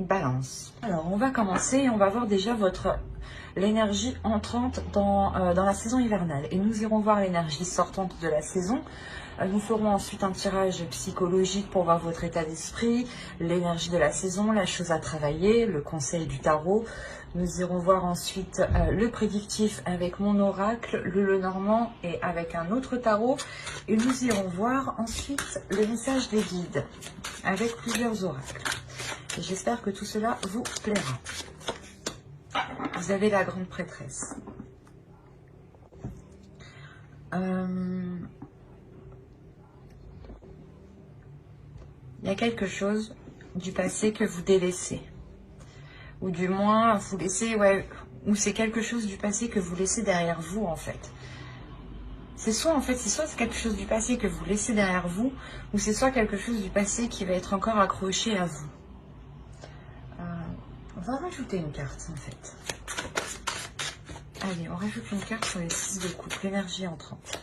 Balance. Alors, on va commencer et on va voir déjà l'énergie entrante dans la saison hivernale. Et nous irons voir l'énergie sortante de la saison. Nous ferons ensuite un tirage psychologique pour voir votre état d'esprit, l'énergie de la saison, la chose à travailler, le conseil du tarot. Nous irons voir ensuite le prédictif avec mon oracle, le Lenormand et avec un autre tarot. Et nous irons voir ensuite le message des guides avec plusieurs oracles. J'espère que tout cela vous plaira. Vous avez la grande prêtresse. Il y a quelque chose du passé que vous délaissez. Ou du moins, vous laissez, ou c'est quelque chose du passé que vous laissez derrière vous, en fait. C'est soit quelque chose du passé que vous laissez derrière vous, ou c'est soit quelque chose du passé qui va être encore accroché à vous. On va rajouter une carte, en fait. Allez, on rajoute une carte sur les 6 de coupe, l'énergie entrante.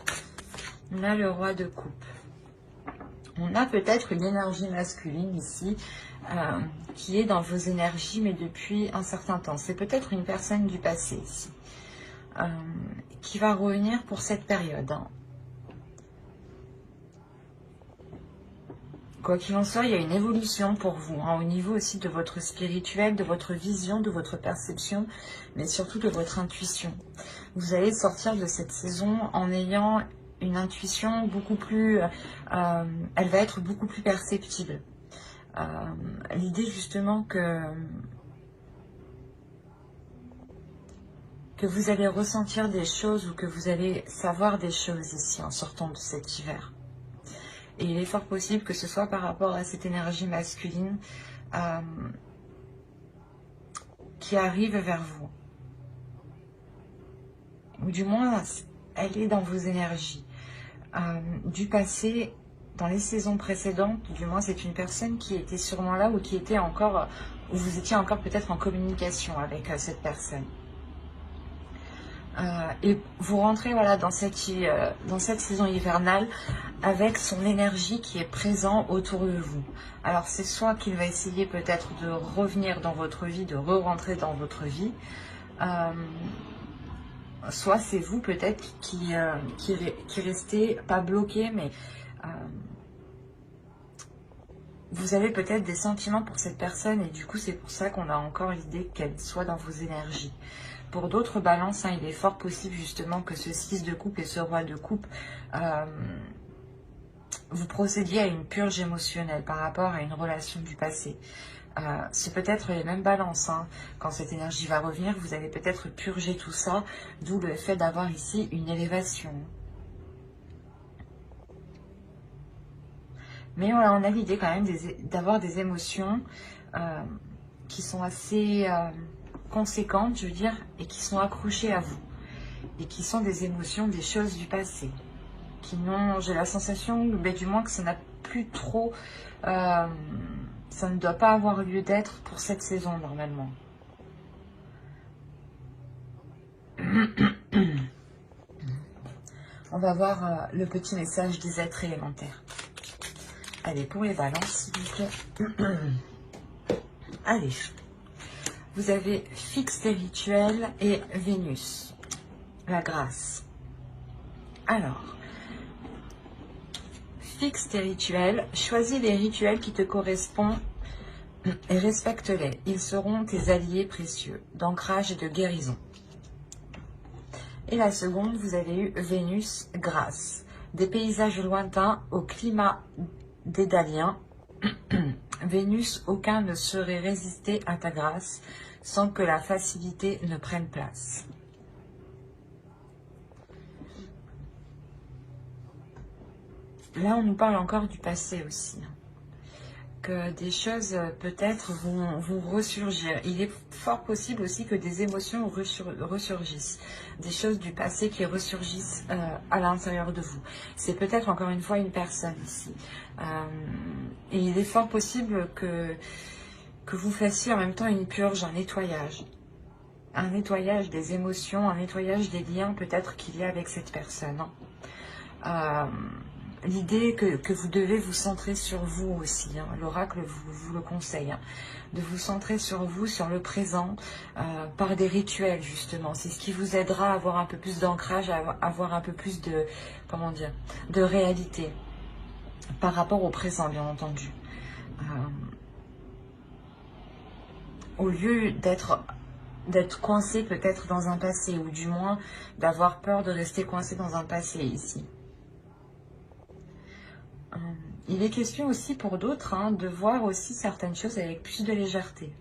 On a le roi de coupe. On a peut-être une énergie masculine ici, qui est dans vos énergies, mais depuis un certain temps. C'est peut-être une personne du passé ici, qui va revenir pour cette période. Quoi qu'il en soit, il y a une évolution pour vous, au niveau aussi de votre spirituel, de votre vision, de votre perception, mais surtout de votre intuition. Vous allez sortir de cette saison en ayant une intuition beaucoup plus... elle va être beaucoup plus perceptible. L'idée justement que vous allez ressentir des choses ou que vous allez savoir des choses ici en sortant de cet hiver. Et il est fort possible que ce soit par rapport à cette énergie masculine qui arrive vers vous. Ou du moins, elle est dans vos énergies. Du passé, dans les saisons précédentes, du moins c'est une personne qui était sûrement là ou qui était encore, ou vous étiez encore peut-être en communication avec cette personne. Et vous rentrez dans cette saison hivernale avec son énergie qui est présente autour de vous. Alors c'est soit qu'il va essayer peut-être de revenir dans votre vie, de re-rentrer dans votre vie, soit c'est vous peut-être qui restez pas bloqué, mais vous avez peut-être des sentiments pour cette personne et du coup c'est pour ça qu'on a encore l'idée qu'elle soit dans vos énergies. Pour d'autres balances, il est fort possible justement que ce 6 de coupe et ce roi de coupe, vous procédiez à une purge émotionnelle par rapport à une relation du passé. C'est peut-être les mêmes balances. Quand cette énergie va revenir, vous allez peut-être purger tout ça, d'où le fait d'avoir ici une élévation. Mais on a l'idée quand même d'avoir des émotions qui sont assez... conséquentes, je veux dire, et qui sont accrochées à vous, et qui sont des émotions, des choses du passé, qui n'ont, j'ai la sensation, du moins que ça n'a plus trop, ça ne doit pas avoir lieu d'être pour cette saison normalement. On va voir le petit message des êtres élémentaires. Allez, pour les balances, s'il vous plaît. Allez. Vous avez fixe des rituels et Vénus, la grâce. Alors, fixe tes rituels, choisis les rituels qui te correspondent et respecte-les. Ils seront tes alliés précieux d'ancrage et de guérison. Et la seconde, vous avez eu Vénus, grâce. Des paysages lointains au climat dédalien. Vénus, aucun ne saurait résister à ta grâce sans que la facilité ne prenne place. Là, on nous parle encore du passé aussi. Que des choses peut-être vont ressurgir. Il est fort possible aussi que des émotions ressurgissent. Des choses du passé qui ressurgissent à l'intérieur de vous. C'est peut-être encore une fois une personne ici. Et il est fort possible que vous fassiez en même temps une purge, un nettoyage. Un nettoyage des émotions, un nettoyage des liens peut-être qu'il y a avec cette personne. l'idée que vous devez vous centrer sur vous aussi. Hein. L'oracle vous le conseille. Hein, de vous centrer sur vous, sur le présent, par des rituels justement. C'est ce qui vous aidera à avoir un peu plus d'ancrage, à avoir un peu plus de, comment dire, de réalité par rapport au présent, bien entendu. Au lieu d'être coincé peut-être dans un passé, ou du moins d'avoir peur de rester coincé dans un passé ici. Il est question aussi pour d'autres hein, de voir aussi certaines choses avec plus de légèreté.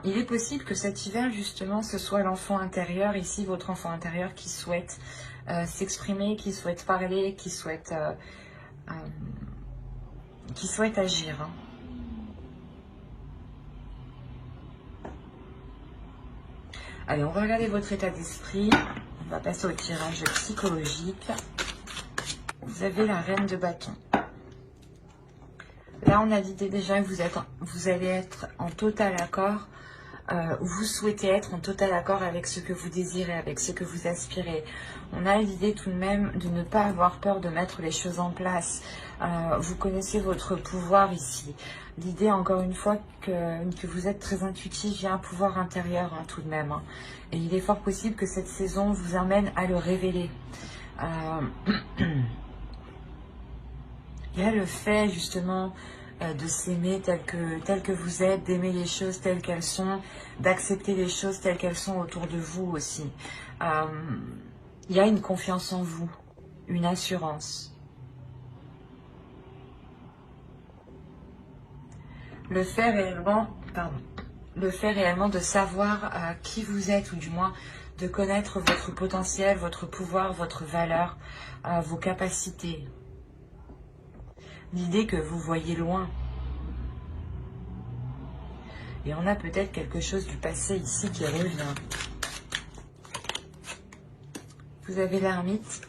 Il est possible que cet hiver, justement, ce soit l'enfant intérieur, ici, votre enfant intérieur qui souhaite s'exprimer, qui souhaite parler, qui souhaite agir. Hein. Allez, on va regarder votre état d'esprit. On va passer au tirage psychologique. Vous avez la reine de bâton. Là, on a l'idée déjà que vous allez être en total accord, vous souhaitez être en total accord avec ce que vous désirez, avec ce que vous aspirez. On a l'idée tout de même de ne pas avoir peur de mettre les choses en place. Vous connaissez votre pouvoir ici. L'idée, encore une fois, que vous êtes très intuitif, il y a un pouvoir intérieur hein, tout de même. Hein. Et il est fort possible que cette saison vous amène à le révéler. Il y a le fait justement de s'aimer tel que vous êtes, d'aimer les choses telles qu'elles sont, d'accepter les choses telles qu'elles sont autour de vous aussi. Il y a une confiance en vous, une assurance. Le fait réellement de savoir qui vous êtes, ou du moins de connaître votre potentiel, votre pouvoir, votre valeur, vos capacités. L'idée que vous voyez loin. Et on a peut-être quelque chose du passé ici qui revient. Vous avez l'ermite,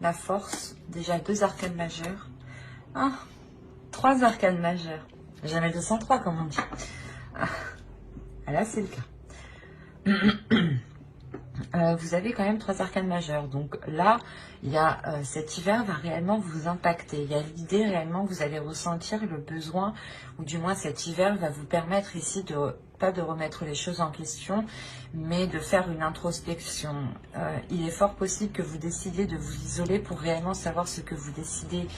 la force, déjà 2 arcanes majeures. 3 arcanes majeures. Jamais 203 comme on dit. Là c'est le cas. Vous avez quand même 3 arcanes majeures. Donc là, il y a cet hiver va réellement vous impacter. Il y a l'idée réellement que vous allez ressentir le besoin, ou du moins cet hiver va vous permettre ici pas de remettre les choses en question, mais de faire une introspection. Il est fort possible que vous décidiez de vous isoler pour réellement savoir ce que vous décidez.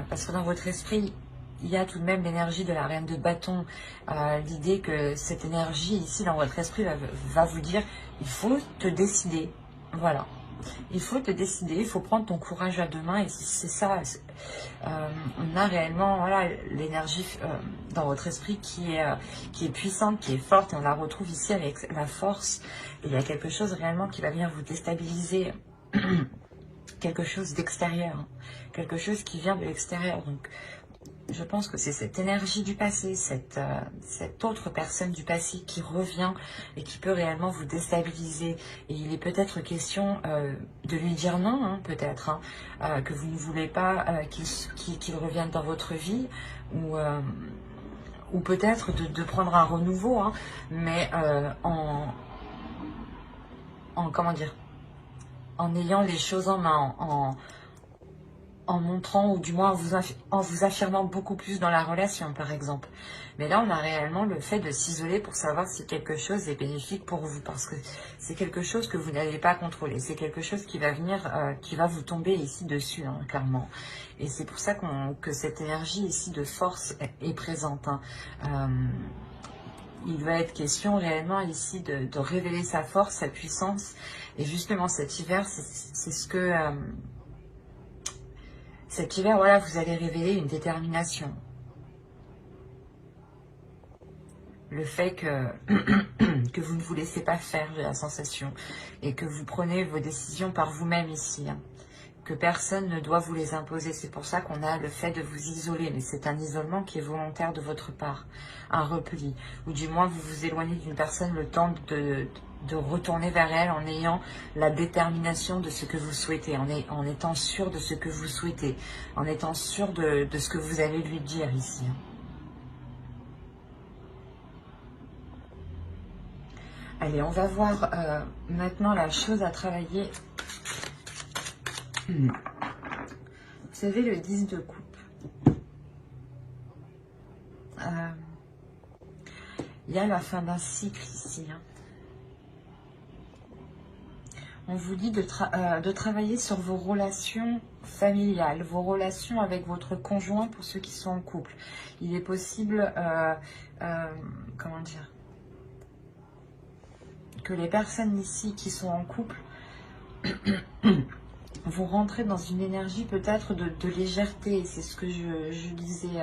Parce que dans votre esprit, il y a tout de même l'énergie de la reine de bâton. L'idée que cette énergie ici dans votre esprit va vous dire, il faut te décider. Voilà. Il faut te décider, il faut prendre ton courage à 2 mains. Et c'est ça. On a réellement voilà, l'énergie dans votre esprit qui est puissante, qui est forte. Et on la retrouve ici avec la force. Et il y a quelque chose réellement qui va venir vous déstabiliser. Quelque chose d'extérieur. Quelque chose qui vient de l'extérieur. Donc, je pense que c'est cette énergie du passé, cette autre personne du passé qui revient et qui peut réellement vous déstabiliser. Et il est peut-être question de lui dire non, hein, peut-être, hein, que vous ne voulez pas qu'il revienne dans votre vie, ou peut-être de prendre un renouveau, hein, mais comment dire, en ayant les choses en main, en montrant, ou du moins en vous affirmant beaucoup plus dans la relation, par exemple. Mais là, on a réellement le fait de s'isoler pour savoir si quelque chose est bénéfique pour vous, parce que c'est quelque chose que vous n'allez pas contrôler. C'est quelque chose qui va venir, qui va vous tomber ici dessus, hein, clairement. Et c'est pour ça que cette énergie ici de force est présente. Hein. Il va être question réellement ici de révéler sa force, sa puissance. Et justement, cet hiver, c'est ce que... cet hiver, voilà, vous allez révéler une détermination. Le fait que vous ne vous laissez pas faire, j'ai la sensation. Et que vous prenez vos décisions par vous-même ici. Hein. Que personne ne doit vous les imposer. C'est pour ça qu'on a le fait de vous isoler. Mais c'est un isolement qui est volontaire de votre part. Un repli. Ou du moins, vous vous éloignez d'une personne le temps de retourner vers elle en ayant la détermination de ce que vous souhaitez, en étant sûr de ce que vous souhaitez, en étant sûr de ce que vous allez lui dire ici. Allez, on va voir maintenant la chose à travailler. Vous savez, le 10 de coupe. Il y a la fin d'un cycle ici. Hein. On vous dit de travailler sur vos relations familiales, vos relations avec votre conjoint pour ceux qui sont en couple. Il est possible, comment dire, que les personnes ici qui sont en couple vont rentrer dans une énergie peut-être de légèreté. C'est ce que je disais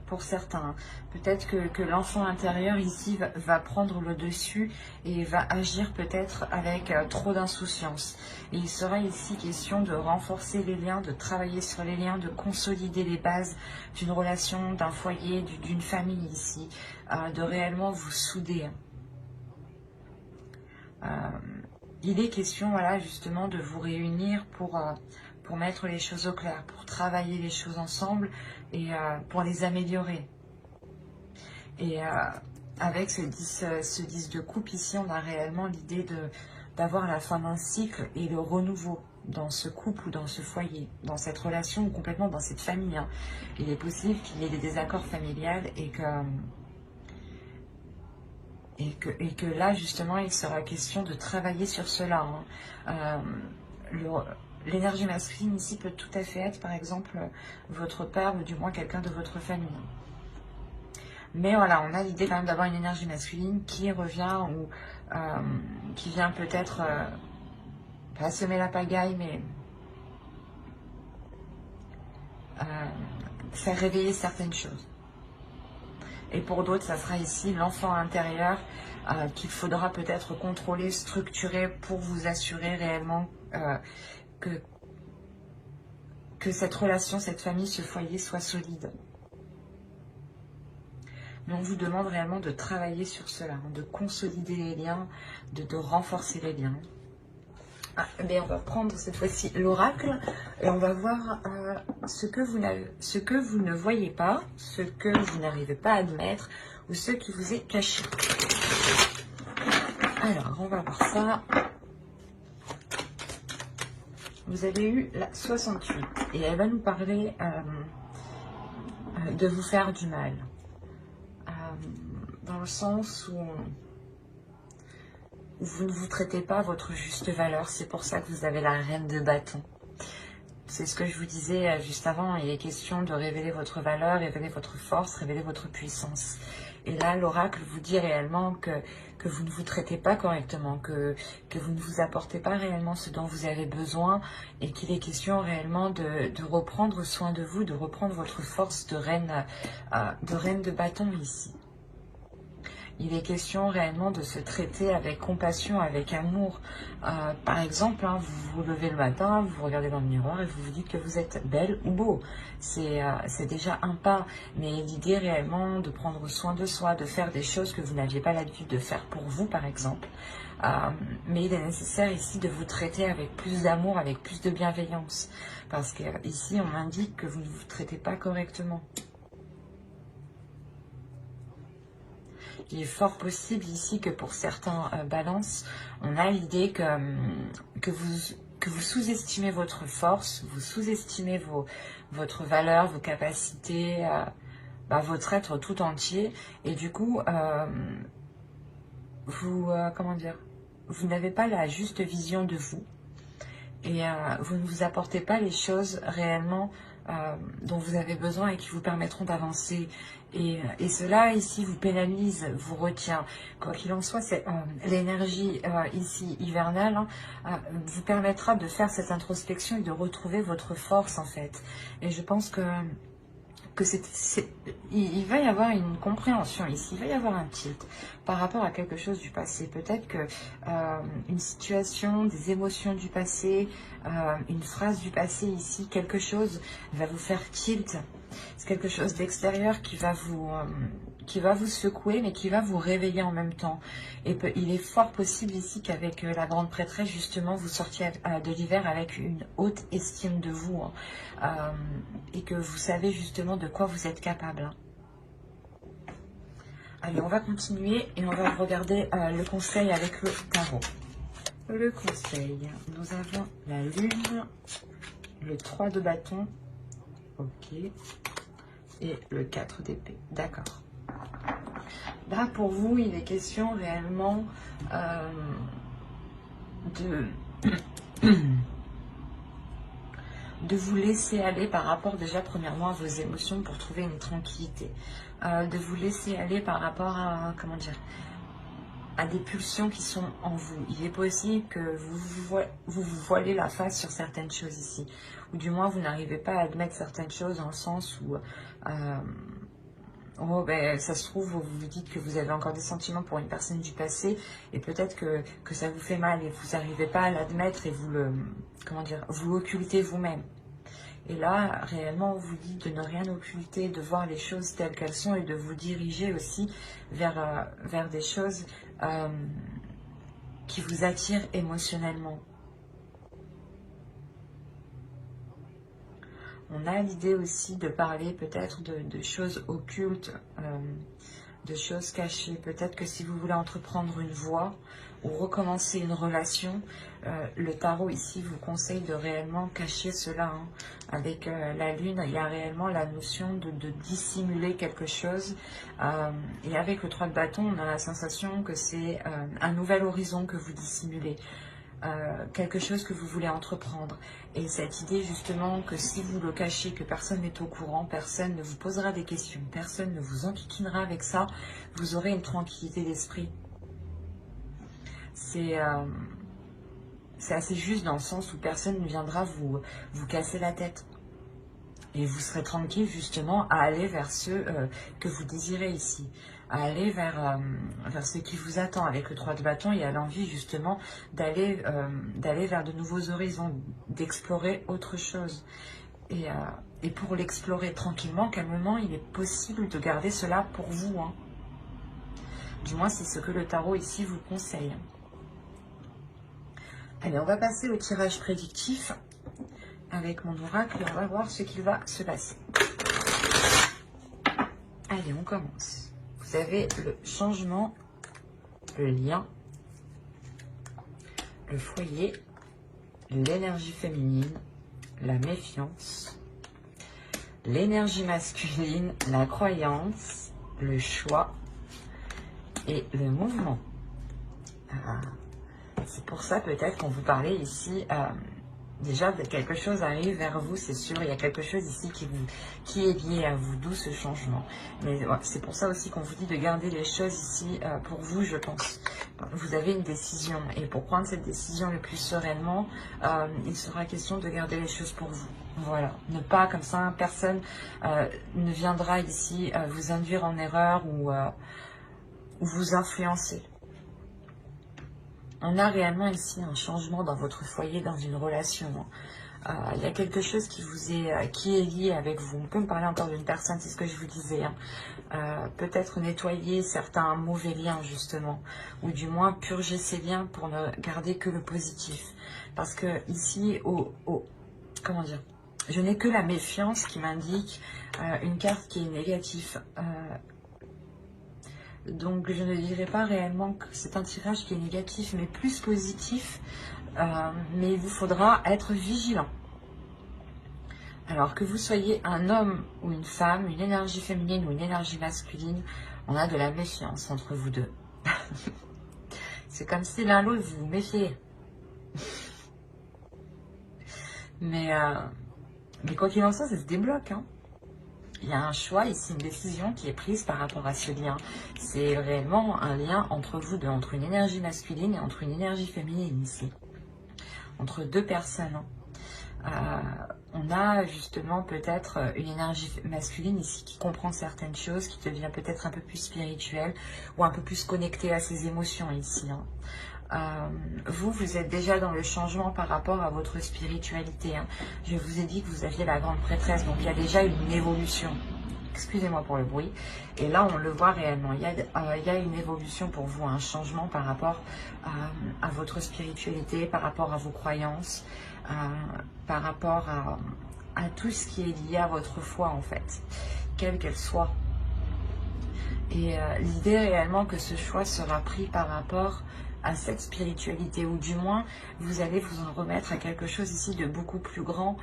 pour certains. Peut-être que l'enfant intérieur ici va prendre le dessus et va agir peut-être avec trop d'insouciance. Et il sera ici question de renforcer les liens, de travailler sur les liens, de consolider les bases d'une relation, d'un foyer, d'une famille ici, de réellement vous souder. Il est question, voilà, justement, de vous réunir pour mettre les choses au clair, pour travailler les choses ensemble et pour les améliorer. Et avec ce 10 de coupe ici, on a réellement l'idée d'avoir la fin d'un cycle et le renouveau dans ce couple ou dans ce foyer, dans cette relation ou complètement dans cette famille. Hein. Il est possible qu'il y ait des désaccords familiales et que là, justement, il sera question de travailler sur cela. Hein. L'énergie masculine ici peut tout à fait être, par exemple, votre père ou du moins quelqu'un de votre famille. Mais voilà, on a l'idée quand même d'avoir une énergie masculine qui revient ou qui vient peut-être pas semer la pagaille, mais faire réveiller certaines choses. Et pour d'autres, ça sera ici l'enfant intérieur qu'il faudra peut-être contrôler, structurer pour vous assurer réellement que cette relation, cette famille, ce foyer soit solide. Mais on vous demande réellement de travailler sur cela, hein, de consolider les liens, de renforcer les liens. Mais on va prendre cette fois-ci l'oracle et on va voir ce que vous ne voyez pas, ce que vous n'arrivez pas à admettre ou ce qui vous est caché. Alors, on va voir ça. Vous avez eu la 68 et elle va nous parler de vous faire du mal. Dans le sens où vous ne vous traitez pas à votre juste valeur. C'est pour ça que vous avez la reine de bâton. C'est ce que je vous disais juste avant. Il est question de révéler votre valeur, révéler votre force, révéler votre puissance. Et là, l'oracle vous dit réellement que vous ne vous traitez pas correctement, que vous ne vous apportez pas réellement ce dont vous avez besoin et qu'il est question réellement de reprendre soin de vous, de reprendre votre force de reine de bâton ici. Il est question réellement de se traiter avec compassion, avec amour. Par exemple, hein, vous vous levez le matin, vous vous regardez dans le miroir et vous vous dites que vous êtes belle ou beau. C'est déjà un pas. Mais l'idée réellement de prendre soin de soi, de faire des choses que vous n'aviez pas l'habitude de faire pour vous, par exemple. Mais il est nécessaire ici de vous traiter avec plus d'amour, avec plus de bienveillance. Parce que ici, on m'indique que vous ne vous traitez pas correctement. Il est fort possible ici que pour certains balances, on a l'idée que vous sous-estimez votre force, vous sous-estimez votre valeur, vos capacités, votre être tout entier. Et du coup, comment dire, vous n'avez pas la juste vision de vous. Et vous ne vous apportez pas les choses réellement dont vous avez besoin et qui vous permettront d'avancer. Et cela ici vous pénalise, vous retient. Quoi qu'il en soit, l'énergie ici hivernale vous permettra de faire cette introspection et de retrouver votre force en fait. Et je pense que il va y avoir une compréhension ici, il va y avoir un tilt par rapport à quelque chose du passé. Peut-être que une situation, des émotions du passé, une phrase du passé ici, quelque chose va vous faire tilt. C'est quelque chose d'extérieur qui va vous secouer, mais qui va vous réveiller en même temps. Et il est fort possible ici qu'avec la grande prêtresse, justement, vous sortiez de l'hiver avec une haute estime de vous. Et que vous savez justement de quoi vous êtes capable. Allez, on va continuer et on va regarder le conseil avec le tarot. Le conseil, nous avons la lune, le 3 de bâton, ok, et le 4 d'épée, d'accord. Là, pour vous, il est question réellement de vous laisser aller par rapport déjà premièrement à vos émotions pour trouver une tranquillité. De vous laisser aller par rapport à, comment dire, à des pulsions qui sont en vous. Il est possible que vous voilez la face sur certaines choses ici. Ou du moins, vous n'arrivez pas à admettre certaines choses dans le sens où... oh, ben, ça se trouve, vous vous dites que vous avez encore des sentiments pour une personne du passé et peut-être que ça vous fait mal et vous n'arrivez pas à l'admettre et vous le... Comment dire? Vous occultez vous-même. Et là, réellement, on vous dit de ne rien occulter, de voir les choses telles qu'elles sont et de vous diriger aussi vers des choses qui vous attirent émotionnellement. On a l'idée aussi de parler peut-être de choses occultes, de choses cachées. Peut-être que si vous voulez entreprendre une voie ou recommencer une relation, le tarot ici vous conseille de réellement cacher cela. Hein. Avec la lune, il y a réellement la notion de dissimuler quelque chose. Et avec le 3 de bâton, on a la sensation que c'est un nouvel horizon que vous dissimulez. Quelque chose que vous voulez entreprendre. Et cette idée justement que si vous le cachez, que personne n'est au courant, personne ne vous posera des questions, personne ne vous enquiquinera avec ça, vous aurez une tranquillité d'esprit. C'est assez juste dans le sens où personne ne viendra vous casser la tête. Et vous serez tranquille justement à aller vers ce que vous désirez ici. À aller vers ce qui vous attend. Avec le 3 de bâton, il y a l'envie justement d'aller vers de nouveaux horizons, d'explorer autre chose. Et pour l'explorer tranquillement, calmement, il est possible de garder cela pour vous. Hein. Du moins, c'est ce que le tarot ici vous conseille. Allez, on va passer au tirage prédictif avec mon oracle et on va voir ce qu'il va se passer. Allez, on commence. Vous avez le changement, le lien, le foyer, l'énergie féminine, la méfiance, l'énergie masculine, la croyance, le choix et le mouvement. C'est pour ça peut-être qu'on vous parlait ici, déjà quelque chose arrive vers vous, c'est sûr, il y a quelque chose ici qui est lié à vous, d'où ce changement. Mais ouais, c'est pour ça aussi qu'on vous dit de garder les choses ici pour vous, je pense. Vous avez une décision et pour prendre cette décision le plus sereinement, il sera question de garder les choses pour vous. Voilà, ne pas comme ça, personne ne viendra ici vous induire en erreur ou vous influencer. On a réellement ici un changement dans votre foyer, dans une relation. Il y a quelque chose qui est lié avec vous. On peut me parler encore d'une personne, c'est ce que je vous disais. Hein. Peut-être nettoyer certains mauvais liens, justement. Ou du moins purger ces liens pour ne garder que le positif. Parce que ici, comment dire, je n'ai que la méfiance qui m'indique une carte qui est négative. Donc je ne dirais pas réellement que c'est un tirage qui est négatif, mais plus positif. Mais il vous faudra être vigilant. Alors que vous soyez un homme ou une femme, une énergie féminine ou une énergie masculine, on a de la méfiance entre vous deux. C'est comme si l'un l'autre vous vous méfiez. Mais quoi qu'il en soit, ça se débloque. Hein. Il y a un choix ici, une décision qui est prise par rapport à ce lien. C'est réellement un lien entre vous deux, entre une énergie masculine et entre une énergie féminine ici. Entre deux personnes. On a justement peut-être une énergie masculine ici qui comprend certaines choses, qui devient peut-être un peu plus spirituelle ou un peu plus connectée à ses émotions ici. Hein. Vous êtes déjà dans le changement par rapport à votre spiritualité. Hein. Je vous ai dit que vous aviez la grande prêtresse, donc il y a déjà une évolution. Excusez-moi pour le bruit. Et là, on le voit réellement. Il y a une évolution pour vous, un changement par rapport à votre spiritualité, par rapport à vos croyances, par rapport à tout ce qui est lié à votre foi, en fait, quelle qu'elle soit. Et l'idée réellement que ce choix sera pris par rapport à cette spiritualité, ou du moins vous allez vous en remettre à quelque chose ici de beaucoup plus grand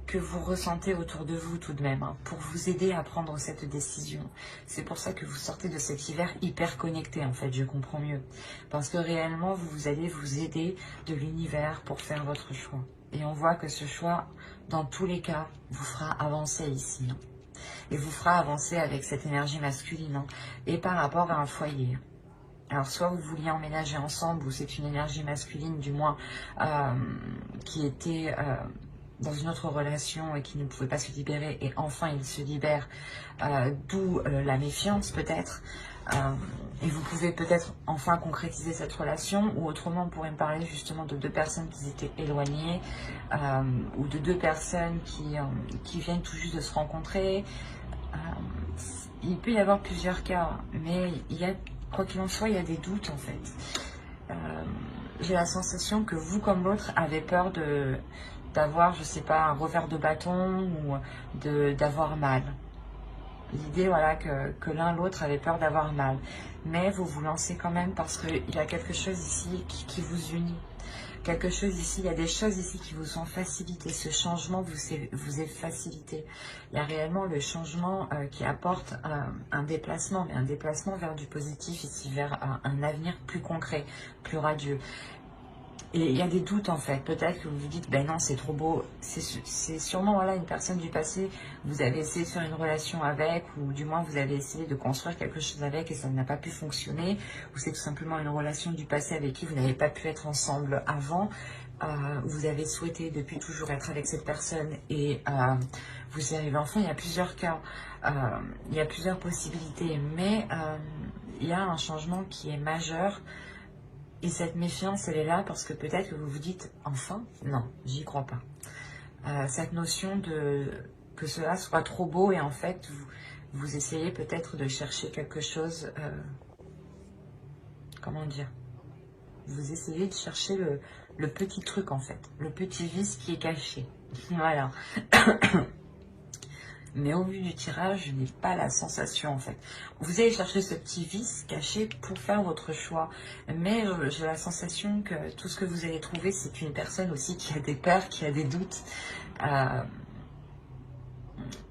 que vous ressentez autour de vous tout de même, hein, pour vous aider à prendre cette décision. C'est pour ça que vous sortez de cet hiver hyper connecté, en fait, je comprends mieux. Parce que réellement, vous allez vous aider de l'univers pour faire votre choix. Et on voit que ce choix, dans tous les cas, vous fera avancer ici. Hein, et vous fera avancer avec cette énergie masculine, hein, et par rapport à un foyer. Alors, soit vous vouliez emménager ensemble, ou c'est une énergie masculine, du moins, qui était dans une autre relation et qui ne pouvait pas se libérer, et enfin il se libère, d'où la méfiance peut-être. Et vous pouvez peut-être enfin concrétiser cette relation, ou autrement on pourrait me parler justement de deux personnes qui étaient éloignées, ou de deux personnes qui viennent tout juste de se rencontrer. Il peut y avoir plusieurs cas, mais il y a, quoi qu'il en soit, il y a des doutes en fait. J'ai la sensation que vous comme l'autre avez peur d'avoir, je sais pas, un revers de bâton, ou d'avoir mal. L'idée, voilà, que l'un l'autre avait peur d'avoir mal. Mais vous vous lancez quand même parce qu'il y a quelque chose ici qui vous unit. Quelque chose ici, il y a des choses ici qui vous sont facilitées. Ce changement vous est facilité. Il y a réellement le changement qui apporte un déplacement, mais un déplacement vers du positif ici, vers un avenir plus concret, plus radieux. Et il y a des doutes en fait, peut-être que vous vous dites, ben non c'est trop beau, c'est sûrement voilà, une personne du passé, vous avez essayé de faire une relation avec, ou du moins vous avez essayé de construire quelque chose avec et ça n'a pas pu fonctionner, ou c'est tout simplement une relation du passé avec qui vous n'avez pas pu être ensemble avant, vous avez souhaité depuis toujours être avec cette personne et vous y arrivez enfin. Il y a plusieurs cas, il y a plusieurs possibilités, mais il y a un changement qui est majeur. Et cette méfiance, elle est là parce que peut-être que vous vous dites, enfin, non, j'y crois pas. Cette notion que cela soit trop beau, et en fait, vous essayez peut-être de chercher quelque chose, comment dire, vous essayez de chercher le petit truc en fait, le petit vice qui est caché. Voilà. Mais au vu du tirage, je n'ai pas la sensation en fait. Vous allez chercher ce petit vice caché pour faire votre choix. Mais j'ai la sensation que tout ce que vous allez trouver, c'est une personne aussi qui a des peurs, qui a des doutes.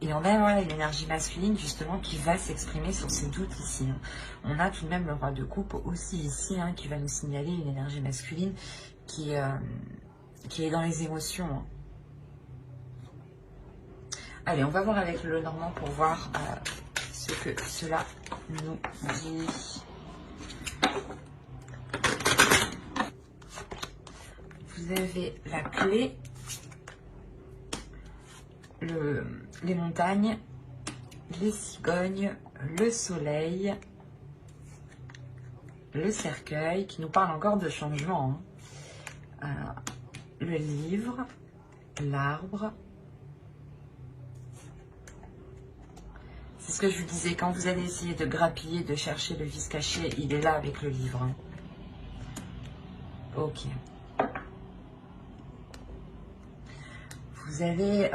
Et on a voilà, une énergie masculine justement qui va s'exprimer sur ces doutes ici. Hein. On a tout de même le roi de coupe aussi ici, hein, qui va nous signaler une énergie masculine qui est dans les émotions. Hein. Allez, on va voir avec le Normand pour voir ce que cela nous dit. Vous avez la clé, les montagnes, les cigognes, le soleil, le cercueil, qui nous parle encore de changement. Hein. Le livre, l'arbre. C'est ce que je vous disais, quand vous allez essayer de grappiller, de chercher le vice caché, il est là avec le livre. Hein. Ok. Vous allez,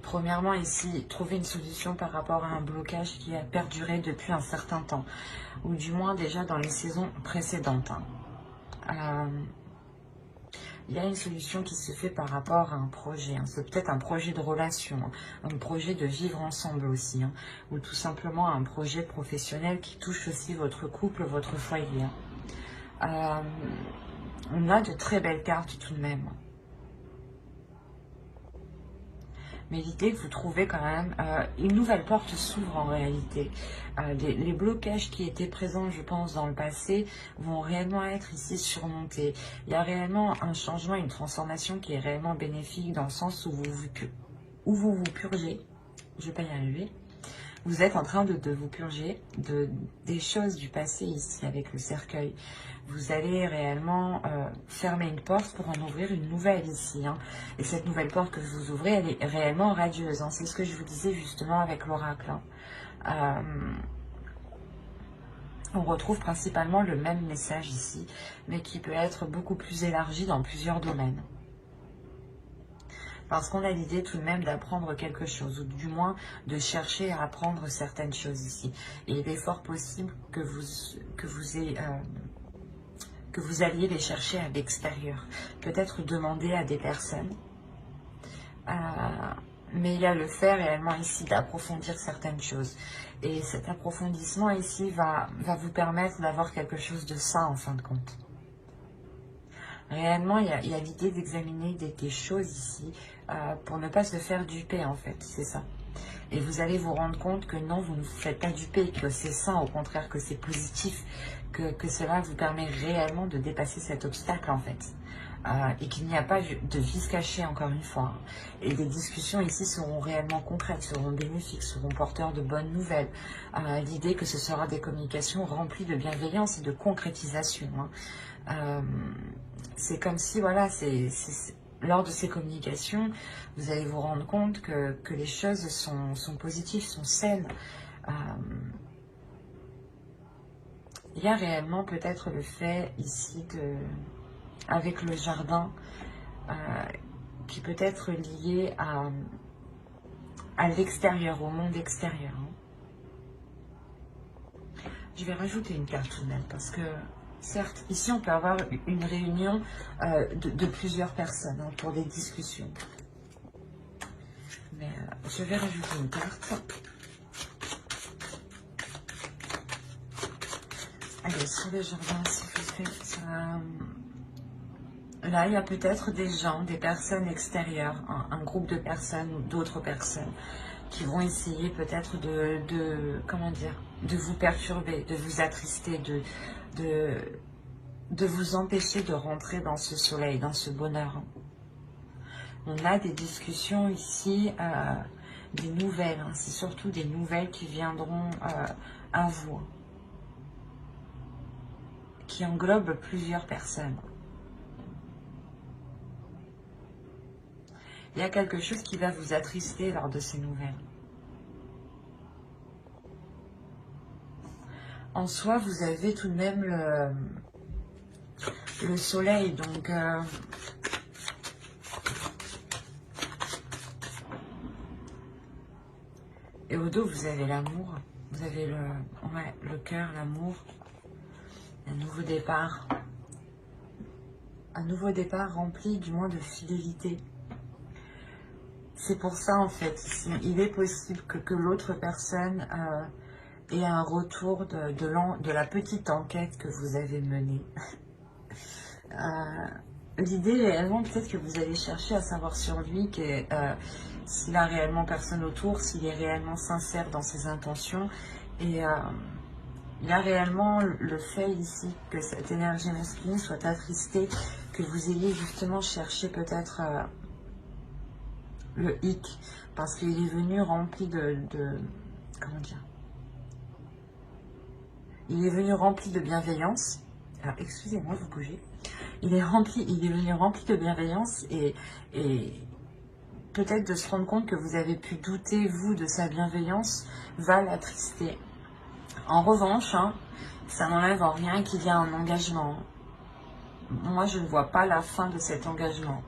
premièrement ici, trouver une solution par rapport à un blocage qui a perduré depuis un certain temps. Ou du moins déjà dans les saisons précédentes. Hein. Il y a une solution qui se fait par rapport à un projet. Hein. C'est peut-être un projet de relation, hein. Un projet de vivre ensemble aussi. Hein. Ou tout simplement un projet professionnel qui touche aussi votre couple, votre foyer. Hein. On a de très belles cartes tout de même. Mais l'idée que vous trouvez quand même, une nouvelle porte s'ouvre en réalité. Les blocages qui étaient présents, je pense, dans le passé, vont réellement être ici surmontés. Il y a réellement un changement, une transformation qui est réellement bénéfique dans le sens où vous vous purgez. Je ne vais pas y arriver. Vous êtes en train de vous purger des choses du passé ici avec le cercueil. Vous allez réellement fermer une porte pour en ouvrir une nouvelle ici. Hein. Et cette nouvelle porte que vous ouvrez, elle est réellement radieuse. Hein. C'est ce que je vous disais justement avec l'oracle. Hein. On retrouve principalement le même message ici, mais qui peut être beaucoup plus élargi dans plusieurs domaines. Parce qu'on a l'idée tout de même d'apprendre quelque chose, ou du moins de chercher à apprendre certaines choses ici. Et il est fort possible que vous alliez les chercher à l'extérieur. Peut-être demander à des personnes. Mais il y a le fait réellement ici d'approfondir certaines choses. Et cet approfondissement ici va vous permettre d'avoir quelque chose de sain en fin de compte. Réellement, il y a l'idée d'examiner des choses ici pour ne pas se faire duper en fait, c'est ça. Et vous allez vous rendre compte que non, vous ne vous faites pas duper, que c'est sain, au contraire que c'est positif, que cela vous permet réellement de dépasser cet obstacle en fait. Et qu'il n'y a pas de vice caché encore une fois. Et les discussions ici seront réellement concrètes, seront bénéfiques, seront porteurs de bonnes nouvelles. L'idée que ce sera des communications remplies de bienveillance et de concrétisation. C'est comme si, voilà, lors de ces communications, vous allez vous rendre compte que les choses sont positives, sont saines. Il y a réellement peut-être le fait ici avec le jardin qui peut être lié à l'extérieur, au monde extérieur. Je vais rajouter une carte tout de même parce que certes, ici on peut avoir une réunion de plusieurs personnes pour des discussions. Mais je vais rajouter une carte. Allez, sur le jardin, s'il vous plaît. Là, il y a peut-être des gens, des personnes extérieures, un groupe de personnes ou d'autres personnes qui vont essayer peut-être comment dire, de vous perturber, de vous attrister, de vous empêcher de rentrer dans ce soleil, dans ce bonheur. On a des discussions ici, des nouvelles, c'est surtout des nouvelles qui viendront à vous, qui englobent plusieurs personnes. Il y a quelque chose qui va vous attrister lors de ces nouvelles. En soi, vous avez tout de même le soleil, donc et au dos, vous avez l'amour, vous avez le cœur, l'amour, un nouveau départ rempli du moins de fidélité. C'est pour ça, en fait, il est possible que l'autre personne ait un retour de la petite enquête que vous avez menée. L'idée, réellement, peut-être que vous allez chercher à savoir sur lui s'il a réellement personne autour, s'il est réellement sincère dans ses intentions. Et il y a réellement le fait ici que cette énergie masculine soit attristée, que vous ayez justement cherché peut-être... le hic, parce qu'il est venu rempli comment dire, il est venu rempli de bienveillance. Alors excusez-moi, vous bougez. Il est venu rempli de bienveillance et peut-être de se rendre compte que vous avez pu douter, vous, de sa bienveillance, va l'attrister. En revanche, ça n'enlève en rien qu'il y a un engagement. Moi, je ne vois pas la fin de cet engagement.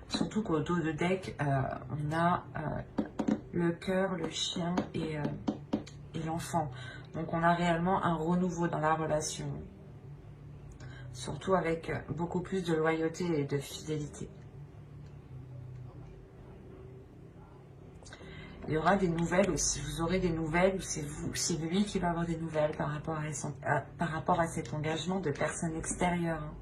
Surtout qu'au dos de deck, on a le cœur, le chien et l'enfant. Donc on a réellement un renouveau dans la relation. Surtout avec beaucoup plus de loyauté et de fidélité. Il y aura des nouvelles aussi. Vous aurez des nouvelles ou c'est lui qui va avoir des nouvelles par rapport à cet engagement de personnes extérieures.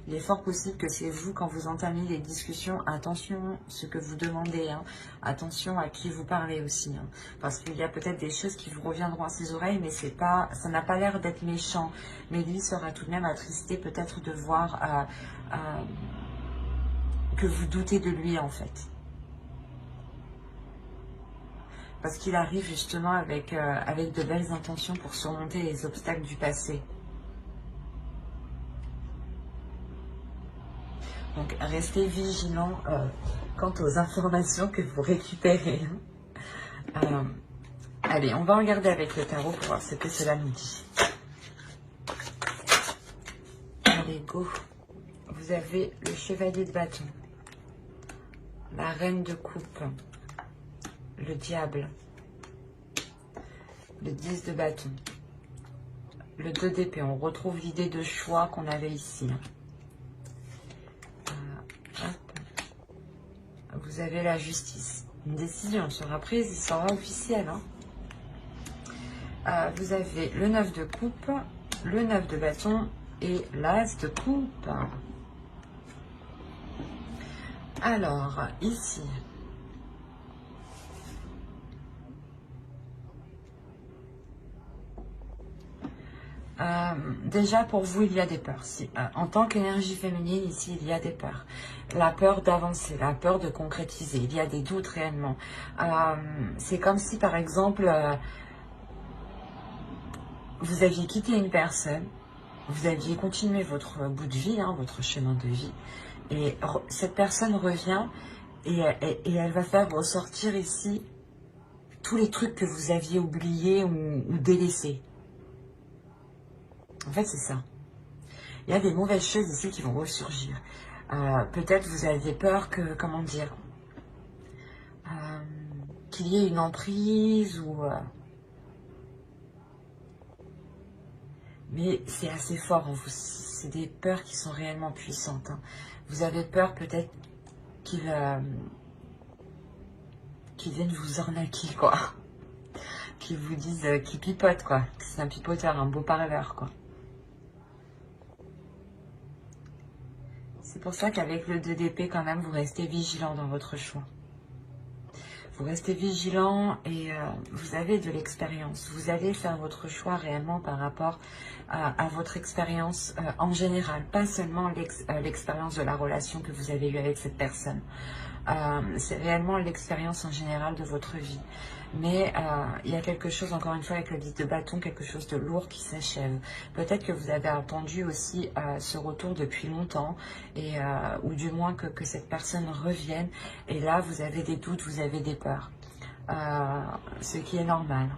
Il est fort possible que c'est vous, quand vous entamez les discussions, attention à ce que vous demandez, attention à qui vous parlez aussi, parce qu'il y a peut-être des choses qui vous reviendront à ses oreilles, mais ça n'a pas l'air d'être méchant, mais lui sera tout de même attristé peut-être de voir que vous doutez de lui en fait. Parce qu'il arrive justement avec de belles intentions pour surmonter les obstacles du passé. Donc, restez vigilants quant aux informations que vous récupérez. Allez, on va regarder avec le tarot pour voir ce que cela nous dit. Allez, go. Vous avez le chevalier de bâton. la reine de coupe, le diable, le 10 de bâton, le 2 d'épée. On retrouve l'idée de choix qu'on avait ici. Vous avez la justice. Une décision sera prise, il sera officiel. Vous avez le 9 de coupe, le 9 de bâton et l'as de coupe. Alors, ici, déjà pour vous, il y a des peurs. Si, en tant qu'énergie féminine, ici, il y a des peurs. La peur d'avancer, la peur de concrétiser. Il y a des doutes réellement. C'est comme si, par exemple, vous aviez quitté une personne, vous aviez continué votre bout de vie, votre chemin de vie, et cette personne revient et elle va faire ressortir ici tous les trucs que vous aviez oubliés ou délaissés. En fait, c'est ça. Il y a des mauvaises choses ici qui vont ressurgir. Peut-être vous avez peur que, comment dire, qu'il y ait une emprise ou... mais c'est assez fort en vous. C'est des peurs qui sont réellement puissantes. Vous avez peur peut-être qu'ils viennent vous arnaquer, quoi. Qu'ils vous disent, qu'ils pipotent, quoi. C'est un pipoteur, un beau parleur, quoi. C'est pour ça qu'avec le 2 d'épée, quand même, vous restez vigilant dans votre choix. Vous restez vigilant et vous avez de l'expérience. Vous allez faire votre choix réellement par rapport à votre expérience en général. Pas seulement l'expérience de la relation que vous avez eue avec cette personne. C'est réellement l'expérience en général de votre vie. Mais il y a quelque chose, encore une fois, avec le 10 de bâton, quelque chose de lourd qui s'achève. Peut-être que vous avez attendu aussi ce retour depuis longtemps, et, ou du moins que cette personne revienne. Et là, vous avez des doutes, vous avez des peurs. Ce qui est normal.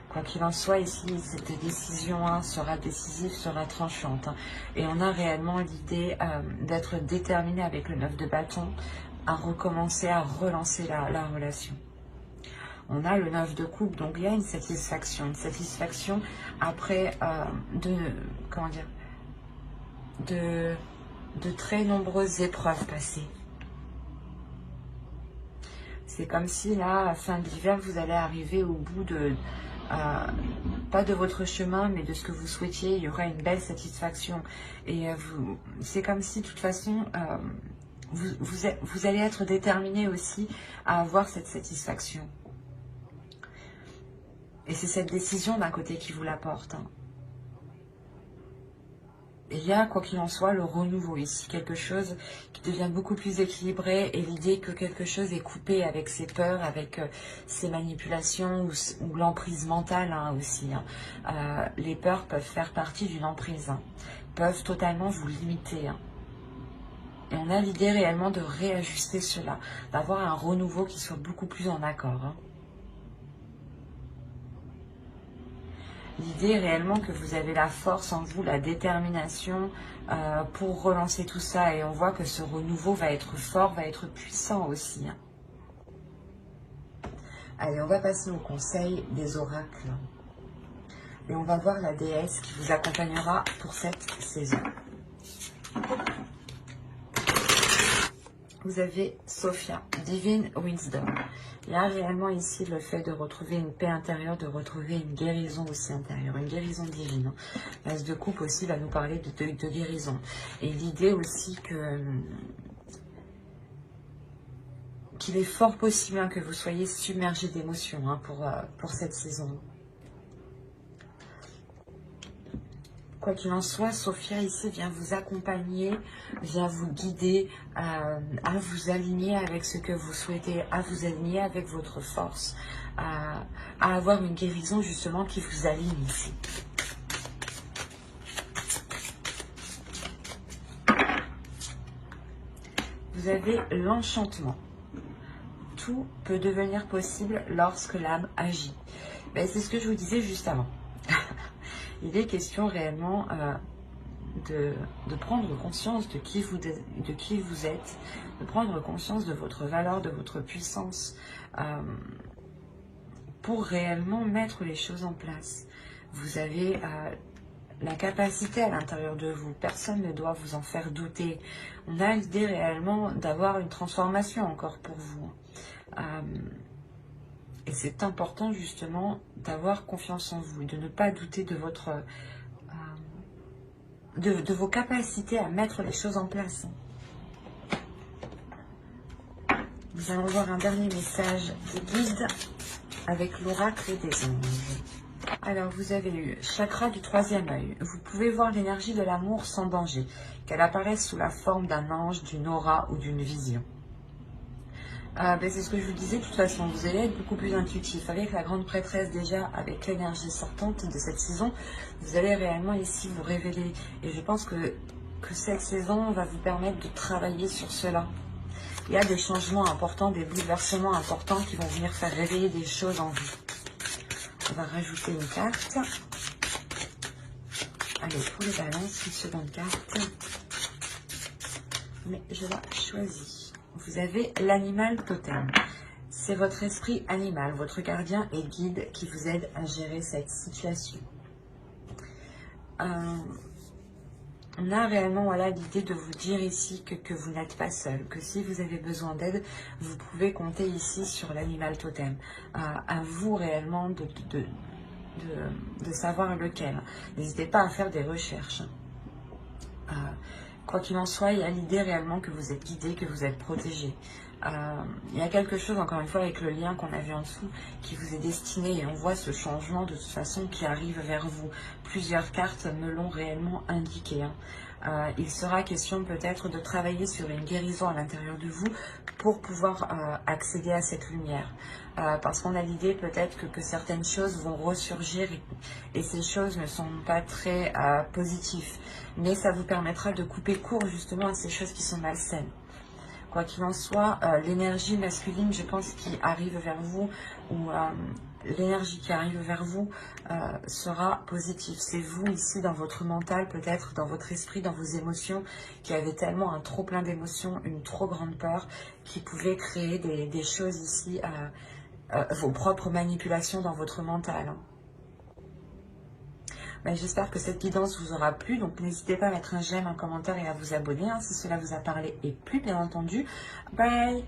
Quoi qu'il en soit, ici, cette décision sera décisive, sera tranchante. Et on a réellement l'idée d'être déterminé avec le 9 de bâton à recommencer, à relancer la relation. On a le 9 de coupe, donc il y a une satisfaction après comment dire, de très nombreuses épreuves passées. C'est comme si là, à la fin de l'hiver, vous allez arriver au bout de, pas de votre chemin, mais de ce que vous souhaitiez. Il y aura une belle satisfaction. Et c'est comme si, de toute façon, vous allez être déterminé aussi à avoir cette satisfaction. Et c'est cette décision d'un côté qui vous l'apporte. Et il y a, quoi qu'il en soit, le renouveau ici. Quelque chose qui devient beaucoup plus équilibré et l'idée que quelque chose est coupé avec ses peurs, avec ses manipulations ou l'emprise mentale aussi. Les peurs peuvent faire partie d'une emprise, peuvent totalement vous limiter. Et on a l'idée réellement de réajuster cela, d'avoir un renouveau qui soit beaucoup plus en accord. L'idée réellement que vous avez la force en vous, la détermination pour relancer tout ça. Et on voit que ce renouveau va être fort, va être puissant aussi. Allez, on va passer au conseil des oracles. Et on va voir la déesse qui vous accompagnera pour cette saison. Vous avez Sophia, Divine Wisdom. Il y a réellement ici le fait de retrouver une paix intérieure, de retrouver une guérison aussi intérieure, une guérison divine. L'As de coupe aussi va nous parler de guérison. Et l'idée aussi qu'il est fort possible que vous soyez submergé d'émotions pour cette saison. Quoi qu'il en soit, Sophia ici vient vous accompagner, vient vous guider à vous aligner avec ce que vous souhaitez, à vous aligner avec votre force, à avoir une guérison justement qui vous aligne ici. Vous avez l'enchantement. Tout peut devenir possible lorsque l'âme agit. Ben, c'est ce que je vous disais juste avant. Il est question réellement de prendre conscience de qui vous êtes, de prendre conscience de votre valeur, de votre puissance, pour réellement mettre les choses en place. Vous avez la capacité à l'intérieur de vous, personne ne doit vous en faire douter. On a l'idée réellement d'avoir une transformation encore pour vous. Et c'est important justement d'avoir confiance en vous, de ne pas douter de votre de vos capacités à mettre les choses en place. Nous allons voir un dernier message des guides avec l'oracle des anges. Alors, vous avez eu chakra du troisième œil. Vous pouvez voir l'énergie de l'amour sans danger, qu'elle apparaisse sous la forme d'un ange, d'une aura ou d'une vision. C'est ce que je vous disais, de toute façon, vous allez être beaucoup plus intuitif. Avec la grande prêtresse déjà, avec l'énergie sortante de cette saison, vous allez réellement ici vous révéler. Et je pense que cette saison va vous permettre de travailler sur cela. Il y a des changements importants, des bouleversements importants qui vont venir faire réveiller des choses en vous. On va rajouter une carte. Allez, pour les balances, une seconde carte. Mais je la choisis. Vous avez l'animal totem. C'est votre esprit animal, votre gardien et guide qui vous aide à gérer cette situation. On a réellement l'idée de vous dire ici que vous n'êtes pas seul, que si vous avez besoin d'aide, vous pouvez compter ici sur l'animal totem. À vous réellement de savoir lequel. N'hésitez pas à faire des recherches. Quoi qu'il en soit, il y a l'idée réellement que vous êtes guidé, que vous êtes protégé. Il y a quelque chose, encore une fois, avec le lien qu'on a vu en dessous, qui vous est destiné. Et on voit ce changement, de toute façon, qui arrive vers vous. Plusieurs cartes me l'ont réellement indiqué. Il sera question peut-être de travailler sur une guérison à l'intérieur de vous pour pouvoir accéder à cette lumière. Parce qu'on a l'idée peut-être que certaines choses vont ressurgir et ces choses ne sont pas très positives. Mais ça vous permettra de couper court justement à ces choses qui sont malsaines. Quoi qu'il en soit, l'énergie masculine, je pense, qui arrive vers vous, ou l'énergie qui arrive vers vous sera positive. C'est vous ici dans votre mental, peut-être dans votre esprit, dans vos émotions, qui avez tellement un trop plein d'émotions, une trop grande peur, qui pouvait créer des choses ici, vos propres manipulations dans votre mental. J'espère que cette guidance vous aura plu, donc n'hésitez pas à mettre un j'aime, un commentaire et à vous abonner si cela vous a parlé et plu, bien entendu. Bye!